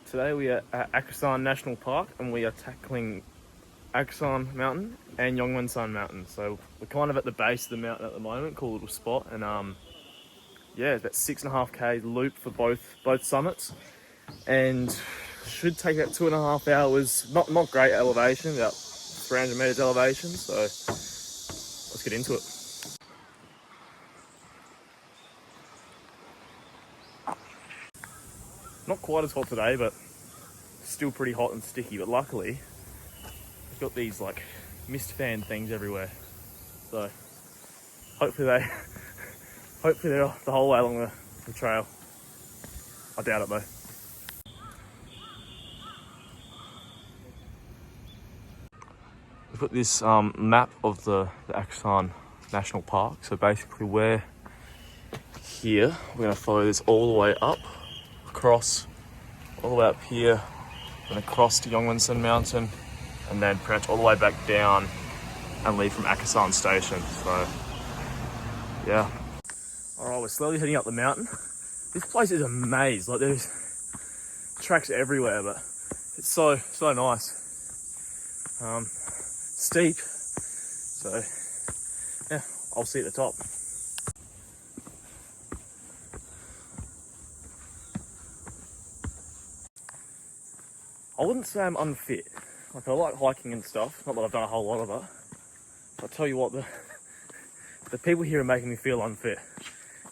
Today we are at Achasan National Park and we are tackling Achasan Mountain and Yongmasan Mountain. So we're kind of at the base of the mountain at the moment, cool little spot, and yeah, about 6.5k loop for both summits, and should take about 2.5 hours. Not great elevation, about 300 meters elevation. So let's get into it. Not quite as hot today, but still pretty hot and sticky. But luckily, we've got these like mist fan things everywhere. So hopefully they're the whole way along the trail. I doubt it though. We've got this map of the Achasan National Park. So basically we're here. We're going to follow this all the way up, across, all the way up here, then across to Yongmasan Mountain, and then pretty much all the way back down and leave from Achasan Station. So yeah. Alright, we're slowly heading up the mountain. This place is a maze. Like, there's tracks everywhere, but it's so nice. Steep, so yeah, I'll see you at the top. I wouldn't say I'm unfit. Like, I like hiking and stuff. Not that I've done a whole lot of it. But I'll tell you what, the people here are making me feel unfit.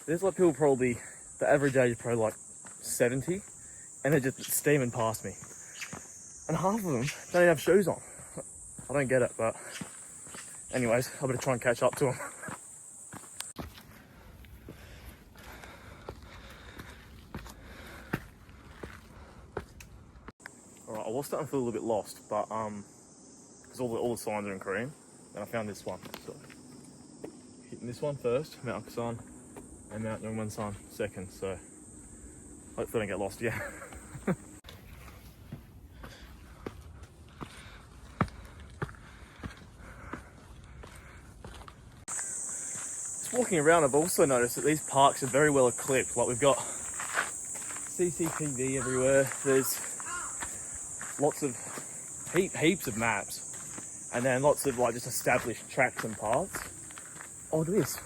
There's like people probably, the average age is probably like 70, and they're just steaming past me. And half of them don't even have shoes on. I don't get it, but anyways, I better try and catch up to them. Alright, I was starting to feel a little bit lost, but because all the signs are in Korean, and I found this one. So hitting this one first, Mount Achasan, and Mount Yongmasan second. So hopefully I don't get lost again. Walking around, I've also noticed that these parks are very well equipped. Like, we've got CCTV everywhere. There's lots of heaps of maps, and then lots of like just established tracks and paths. Oh, look at this.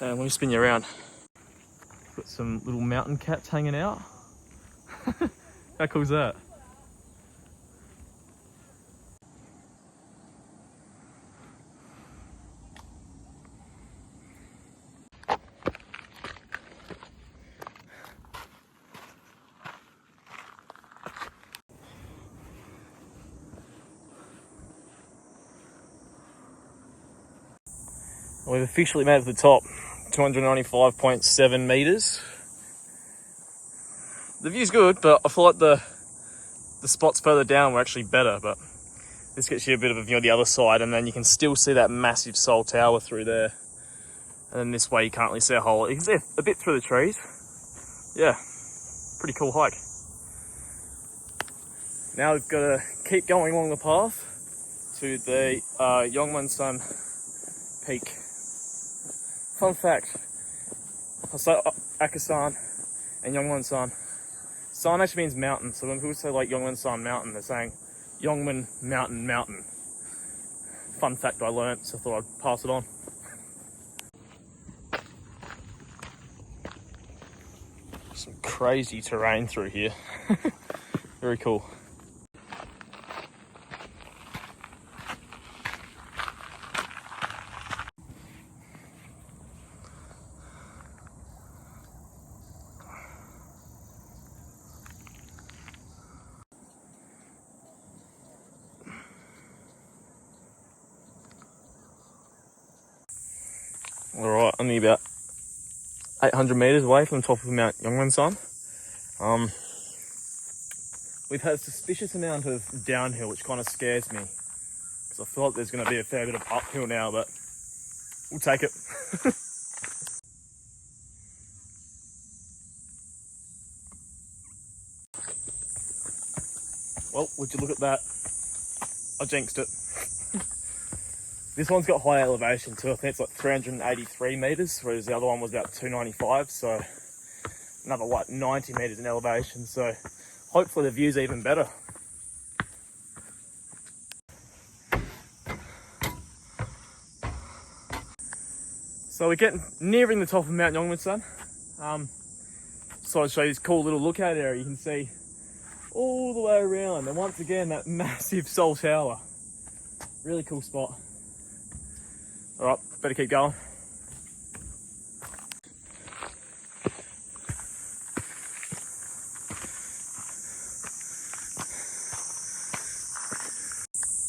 And let me spin you around. Got some little mountain cats hanging out. How cool is that? We've officially made it to the top, 295.7 meters. The view's good, but I feel like the spots further down were actually better, but this gets you a bit of a view on the other side, and then you can still see that massive Seoul Tower through there. And then this way you can't really see a whole lot. You can see a bit through the trees. Yeah, pretty cool hike. Now we've got to keep going along the path to the Yongmasan peak. Fun fact, I say Achasan and Yongmasan. San actually means mountain, so when people say like Yongmasan Mountain, they're saying Yongman Mountain. Fun fact I learnt, so I thought I'd pass it on. Some crazy terrain through here. Very cool. Alright, only about 800 meters away from the top of Mount Yongmasan. We've had a suspicious amount of downhill, which kind of scares me, because I feel like there's going to be a fair bit of uphill now, but we'll take it. Well, would you look at that? I jinxed it. This one's got high elevation too. I think it's like 383 meters, whereas the other one was about 295. So another, what, 90 meters in elevation. So hopefully the view's even better. So we're getting nearing the top of Mount Yongmasan. So I'll show you this cool little lookout area. You can see all the way around, and once again that massive Seoul Tower. Really cool spot. All right, better keep going.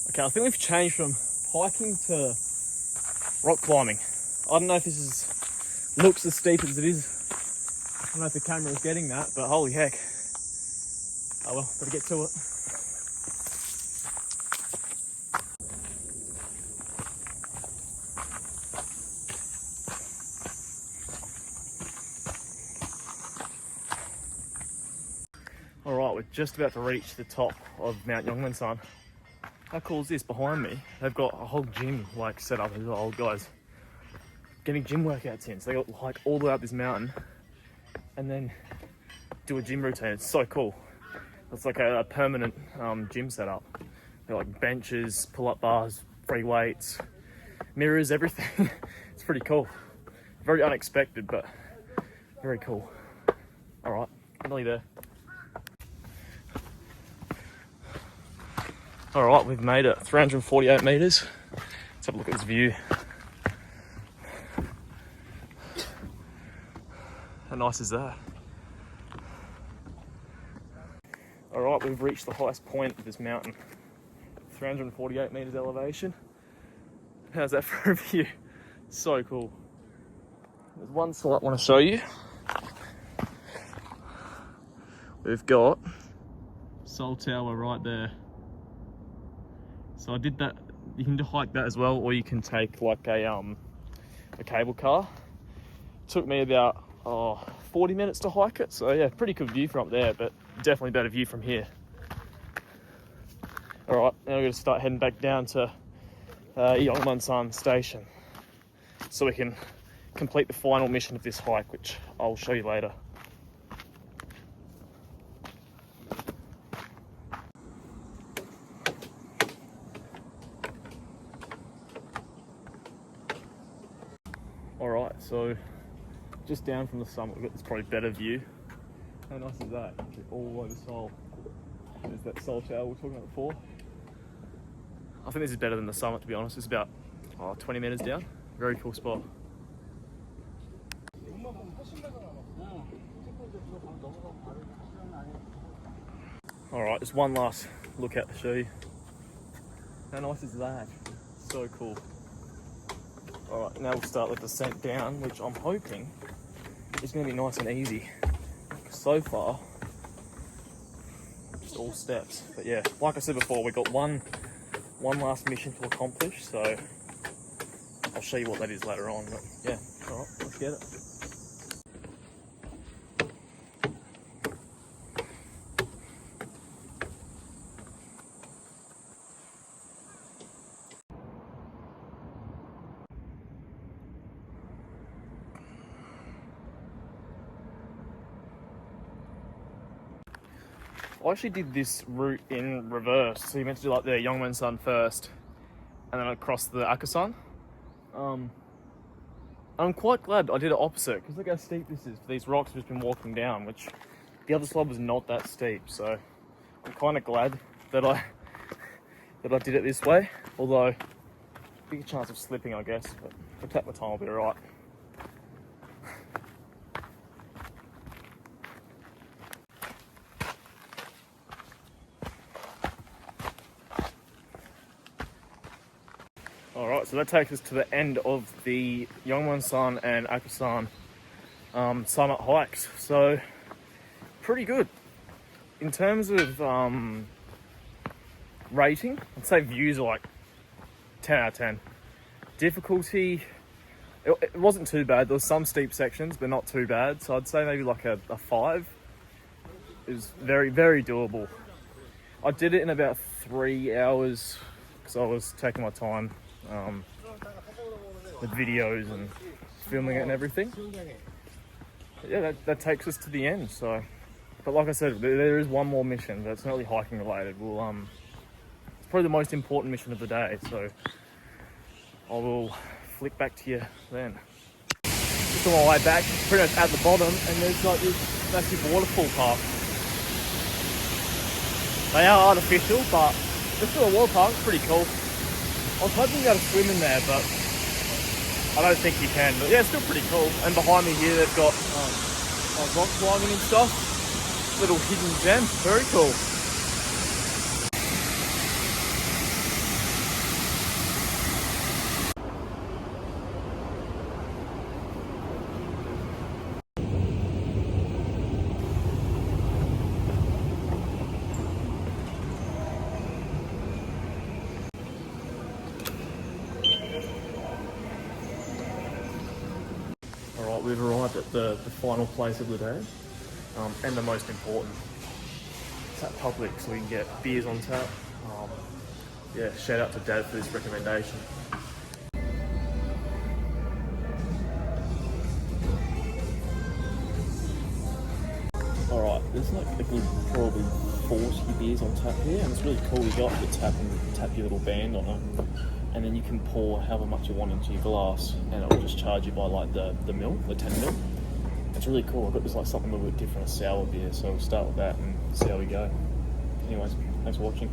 Okay, I think we've changed from hiking to rock climbing. I don't know if this looks as steep as it is. I don't know if the camera is getting that, but holy heck. Oh well, better get to it. All right, we're just about to reach the top of Mount Yongmasan. How cool is this? Behind me, they've got a whole gym like set up. There's the old guys getting gym workouts in. So they got like all the way up this mountain and then do a gym routine. It's so cool. It's like a permanent gym setup. They're like benches, pull-up bars, free weights, mirrors, everything. It's pretty cool. Very unexpected, but very cool. All right, nearly there. All right, we've made it 348 meters. Let's have a look at this view. How nice is that? All right, we've reached the highest point of this mountain. 348 meters elevation. How's that for a view? So cool. There's one spot I want to show you. We've got Seoul Tower right there. So I did that. You can hike that as well, or you can take like a cable car. Took me about 40 minutes to hike it. So yeah, pretty good view from up there, but definitely better view from here. All right, now we're gonna start heading back down to Yongmasan station, so we can complete the final mission of this hike, which I'll show you later. Alright, so just down from the summit, we've got this probably better view. How nice is that? All over Seoul. There's that Seoul Tower we were talking about before. I think this is better than the summit, to be honest. It's about 20 meters down. Very cool spot. Alright, just one last look out to show you. How nice is that? So cool. Alright, now we'll start the descent down, which I'm hoping is going to be nice and easy. So far, just all steps. But yeah, like I said before, we've got one last mission to accomplish, so I'll show you what that is later on. But yeah, alright, let's get it. I actually did this route in reverse. So you meant to do like the Yongmasan first and then across the Achasan. I'm quite glad I did it opposite, because look how steep this is for these rocks we've been walking down, which the other side was not that steep. So I'm kind of glad that I did it this way, although big chance of slipping, I guess, but if I take my time, I'll be alright. Alright, so that takes us to the end of the Yongmasan and Achasan summit hikes. So, pretty good. In terms of rating, I'd say views are like 10 out of 10. Difficulty, it wasn't too bad. There was some steep sections, but not too bad. So I'd say maybe like a 5. It was very, very doable. I did it in about 3 hours because I was taking my time. With videos and filming it and everything. Yeah, that takes us to the end. So, but like I said, there is one more mission, but it's not really hiking related. It's probably the most important mission of the day. So I will flick back to you then. Just on my way back, pretty much at the bottom, and there's like this massive waterfall park. They are artificial, but it's still a water park. It's pretty cool. I was hoping you got to swim in there, but I don't think you can. But yeah, it's still pretty cool. And behind me here, they've got like rock climbing and stuff. Little hidden gem. Very cool. Alright, we've arrived at the final place of the day, and the most important. Tap public, so we can get beers on tap. Yeah, shout out to Dad for this recommendation. Alright, there's like a good probably 40 beers on tap here, and it's really cool. You go up to the tap and tap your little band on it, and then you can pour however much you want into your glass, and it will just charge you by like the mil, the 10 mil. It's really cool. I've got this like something a little bit different, a sour beer, so we'll start with that and see how we go. Anyways, thanks for watching.